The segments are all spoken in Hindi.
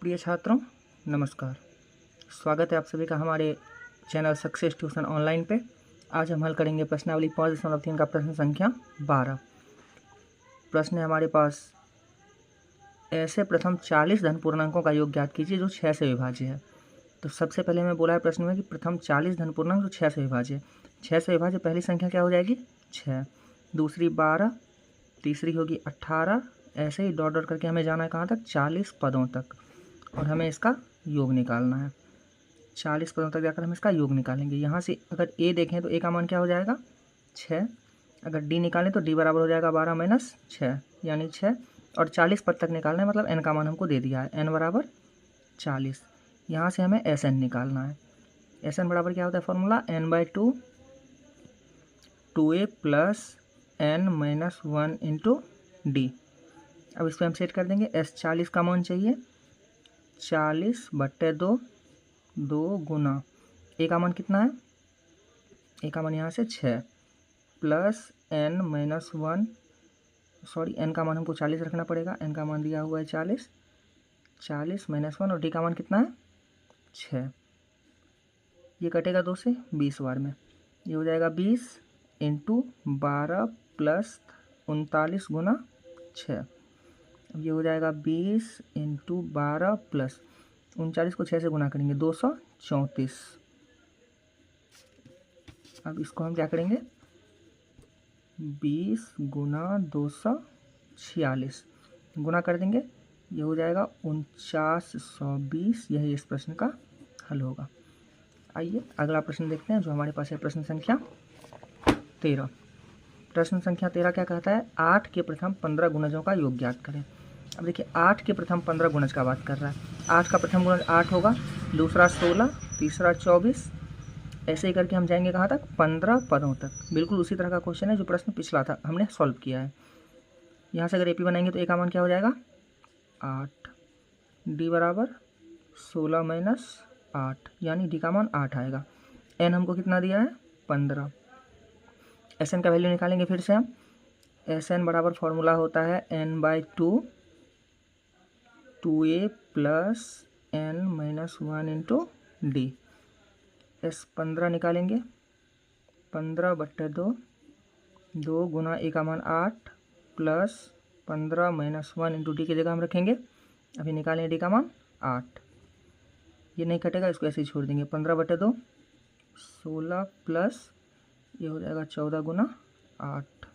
प्रिय छात्रों, नमस्कार। स्वागत है आप सभी का हमारे चैनल सक्सेस ट्यूशन ऑनलाइन पे। आज हम हल करेंगे प्रश्नावली 5.3 का प्रश्न संख्या 12। प्रश्न है हमारे पास, ऐसे प्रथम 40 धन पूर्णांकों का योग ज्ञात कीजिए जो 6 से विभाज्य है। तो सबसे पहले हमें बोला है प्रश्न में कि प्रथम 40 धन पूर्णांक जो 6 से विभाज्य है। 6 से विभाज्य पहली संख्या क्या हो जाएगी? 6, दूसरी 12, तीसरी होगी 18, ऐसे ही डॉट डॉट करके हमें जाना है कहाँ तक? 40 पदों तक, और हमें इसका योग निकालना है। 40 पदों तक जाकर हम इसका योग निकालेंगे। यहाँ से अगर ए देखें तो ए का मान क्या हो जाएगा? 6। अगर डी निकालें तो डी बराबर हो जाएगा 12 माइनस 6 यानी 6, और 40 पद तक निकालना है, मतलब एन का मान हमको दे दिया है, एन बराबर 40। यहाँ से हमें एस एन निकालना है। एस एन बराबर क्या होता है formula? n/2 2a plus n minus 1 into D. अब इस पर हम सेट कर देंगे। एस 40 का मान चाहिए, 40/2 2 गुना ए का मान कितना है? ए का मान यहाँ से 6 plus n minus 1, sorry N का मान हमको 40 रखना पड़ेगा। एन का मान दिया हुआ है 40, 40 माइनस 1, और डी का मान कितना है? 6। ये कटेगा 2 से 20 बार में, ये हो जाएगा 20 इंटू 12 प्लस 39 गुना 6। अब ये हो जाएगा 20 इंटू 12 प्लस 39 को 6 से गुना करेंगे 234। अब इसको हम क्या करेंगे? 20 गुना 246 गुना कर देंगे, ये हो जाएगा 4920। यही इस प्रश्न का हल होगा। आइए अगला प्रश्न देखते हैं जो हमारे पास है, प्रश्न संख्या 13। प्रश्न संख्या 13 क्या कहता है? 8 के प्रथम 15 गुणजों का योग ज्ञात करें। अब देखिए 8 के प्रथम 15 गुणज का बात कर रहा है। 8 का प्रथम गुणज 8 होगा, दूसरा 16, तीसरा 24, ऐसे ही करके हम जाएंगे कहाँ तक? 15 पदों तक। बिल्कुल उसी तरह का क्वेश्चन है जो प्रश्न पिछला था, हमने सॉल्व किया है। यहाँ से अगर एपी बनाएंगे तो ए का मान क्या हो जाएगा? 8, डी बराबर 16 माइनस 8 यानी डी का मान 8 आएगा। एन हमको कितना दिया है? 15। एस एन का वैल्यू निकालेंगे फिर से हम। एस एन बराबर फॉर्मूला होता है n/2 2a plus n minus 1 into D. S 15 निकालेंगे, 15/2 2 गुना ए का मान 8 प्लस 15 माइनस 1 इंटू डी की जगह हम रखेंगे, अभी निकालेंगे डी का मान 8। ये नहीं कटेगा, इसको ऐसे ही छोड़ देंगे। 15/2 16 प्लस ये हो जाएगा 14 गुना 8।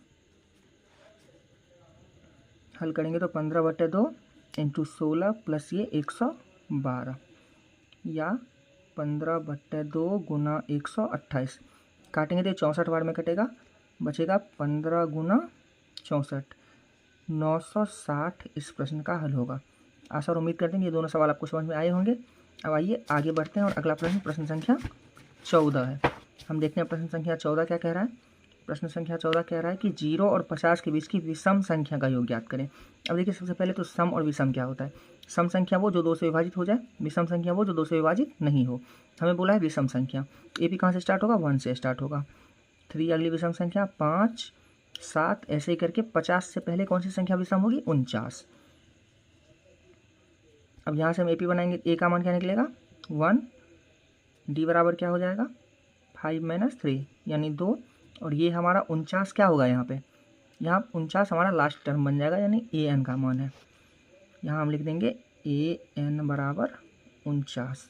हल करेंगे तो 15/2 इंटू 16 प्लस ये 112, या 15/2 गुना 128। काटेंगे तो 64 बार में कटेगा, बचेगा 15 गुना 64, 960 इस प्रश्न का हल होगा। आशा और उम्मीद करते हैं ये दोनों सवाल आपको समझ में आए होंगे। अब आइए आगे बढ़ते हैं और अगला प्रश्न प्रश्न संख्या 14 है। हम देखते हैं प्रश्न संख्या 14 क्या कह रहा है। प्रश्न संख्या 14 कह रहा है कि 0 और 50 के बीच की विषम संख्या का योग ज्ञात करें। अब देखिए सबसे पहले तो सम और विषम क्या होता है। सम संख्या वो जो 2 से विभाजित हो जाए, विषम संख्या वो जो 2 से विभाजित नहीं हो। हमें बोला है विषम संख्या। ए पी कहाँ से स्टार्ट होगा? 1 से स्टार्ट होगा। 3 अगली विषम संख्या, 5 7, ऐसे ही करके 50 से पहले कौन सी संख्या विषम होगी? 49। अब यहाँ से हम ए पी बनाएंगे, ए का मान क्या निकलेगा? 1, डी बराबर क्या हो जाएगा? 5 माइनस 3 यानी 2, और ये हमारा 49 क्या होगा यहाँ पे? यहाँ 49 हमारा लास्ट टर्म बन जाएगा, यानी ए एन का मान है। यहाँ हम लिख देंगे ए एन बराबर 49।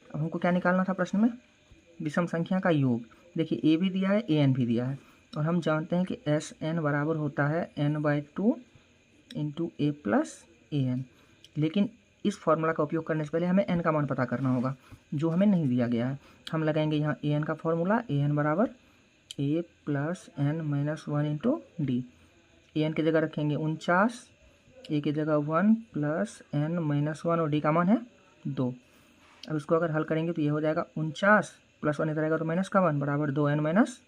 अब हमको क्या निकालना था प्रश्न में? विषम संख्या का योग। देखिए ए भी दिया है, ए एन भी दिया है, और हम जानते हैं कि एस एन बराबर होता है n/2 into A plus A N. लेकिन इस फॉर्मूला का उपयोग करने से पहले हमें एन का मान पता करना होगा, जो हमें नहीं दिया गया है। हम लगाएंगे यहाँ ए एन का फॉर्मूला, ए एन बराबर A plus N minus 1 into D. A N की जगह रखेंगे 49, ए की जगह 1 प्लस एन माइनस 1, और डी का मान है 2। अब इसको अगर हल करेंगे तो ये हो जाएगा 49 प्लस 1 इधर आएगा तो माइनस का 1 बराबर 2n माइनस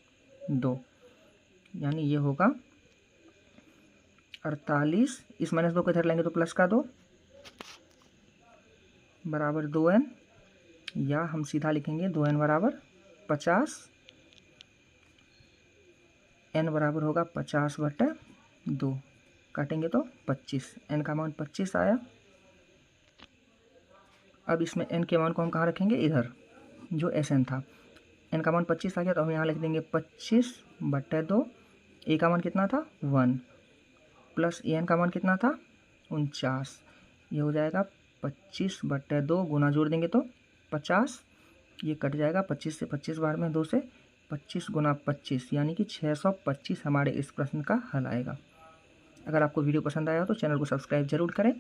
2, यानी ये होगा 48। इस माइनस 2 को इधर लेंगे तो प्लस का 2 बराबर 2n, या हम सीधा लिखेंगे 2n बराबर 50। n बराबर होगा 50/2, काटेंगे तो 25, n का मान 25 आया। अब इसमें n के मान को हम कहाँ रखेंगे, इधर जो Sn था। n का मान 25 आ गया, तो हम यहाँ लिख देंगे 25/2। a का मान कितना था 1, प्लस n का मान कितना था 49। ये हो जाएगा 25/2, गुना जोड़ देंगे तो 50, ये कट जाएगा 25 से 25 बार में 2 से 25 गुना 25, यानी कि 625 हमारे इस प्रश्न का हल आएगा। अगर आपको वीडियो पसंद आया हो तो चैनल को सब्सक्राइब जरूर करें।